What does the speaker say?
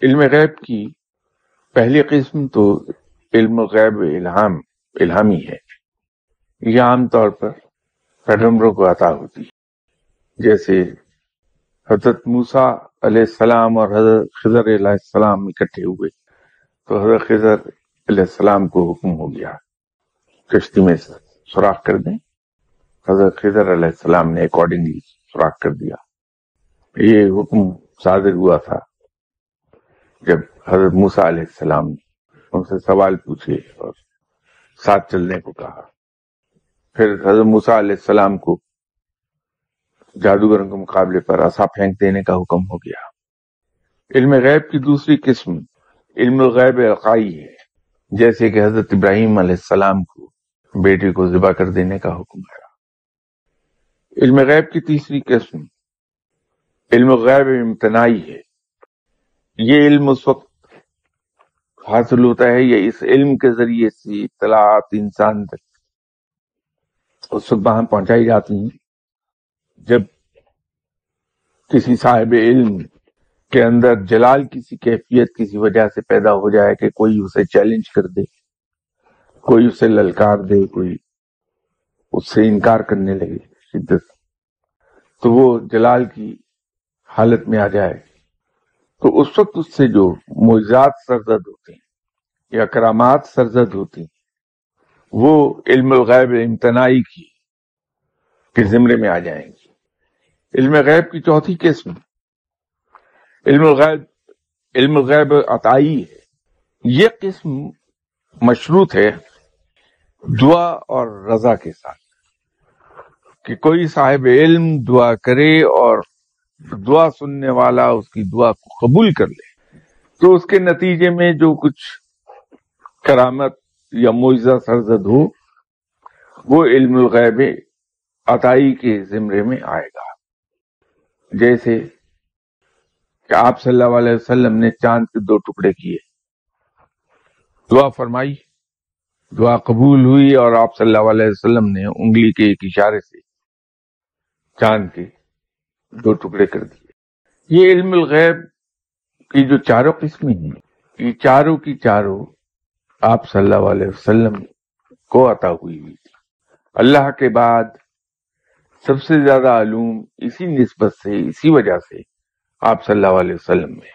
علم غیب کی پہلی قسم تو علم غیب الہامی ہے. یہ عام طور پر پیغمبروں کو عطا ہوتی ہے. جیسے حضرت موسیٰ علیہ السلام اور حضرت خضر علیہ السلام اکٹھے ہوئے تو حضرت خضر علیہ السلام کو حکم ہو گیا کشتی میں سوراخ کر دیں. حضرت خضر علیہ السلام نے اکارڈنگلی سوراخ کر دیا. یہ حکم صادر ہوا تھا جب حضرت موسیٰ علیہ السلام نے ان سے سوال پوچھے اور ساتھ چلنے کو کہا. پھر حضرت موسیٰ علیہ السلام کو جادوگروں کے مقابلے پر عصا پھینک دینے کا حکم ہو گیا. علم غیب کی دوسری قسم علم الغیب عقائی ہے. جیسے کہ حضرت ابراہیم علیہ السلام کو بیٹے کو ذبح کر دینے کا حکم ہے. علم غیب کی تیسری قسم علم غیب امتناعی ہے. یہ علم اس وقت حاصل ہوتا ہے یا اس علم کے ذریعے سے اطلاعات انسان تک اس وقت وہاں پہنچائی جاتی ہیں جب کسی صاحب علم کے اندر جلال کسی کیفیت کسی وجہ سے پیدا ہو جائے کہ کوئی اسے چیلنج کر دے، کوئی اسے للکار دے، کوئی اس سے انکار کرنے لگے شدت، تو وہ جلال کی حالت میں آ جائے تو اس وقت اس سے جو معجزات سرزد ہوتے ہیں یا کرامات سرزد ہوتی ہیں وہ علم الغیب امتناعی کے زمرے میں آ جائیں گی. علم غیب کی چوتھی قسم علم الغیب عطائی ہے. یہ قسم مشروط ہے دعا اور رضا کے ساتھ کہ کوئی صاحب علم دعا کرے اور دعا سننے والا اس کی دعا کو قبول کر لے تو اس کے نتیجے میں جو کچھ کرامت یا معجزہ سرزد ہو وہ علم الغیب عطائی کے زمرے میں آئے گا. جیسے کہ آپ صلی اللہ علیہ وسلم نے چاند کے 2 ٹکڑے کیے، دعا فرمائی، دعا قبول ہوئی اور آپ صلی اللہ علیہ وسلم نے انگلی کے ایک اشارے سے چاند کے 2 ٹکڑے کر دیے. یہ علم الغیب کی جو چاروں قسمیں ہیں یہ چاروں کی چاروں آپ صلی اللہ علیہ وسلم کو عطا ہوئی تھی. اللہ کے بعد سب سے زیادہ علوم اسی نسبت سے اسی وجہ سے آپ صلی اللہ علیہ وسلم میں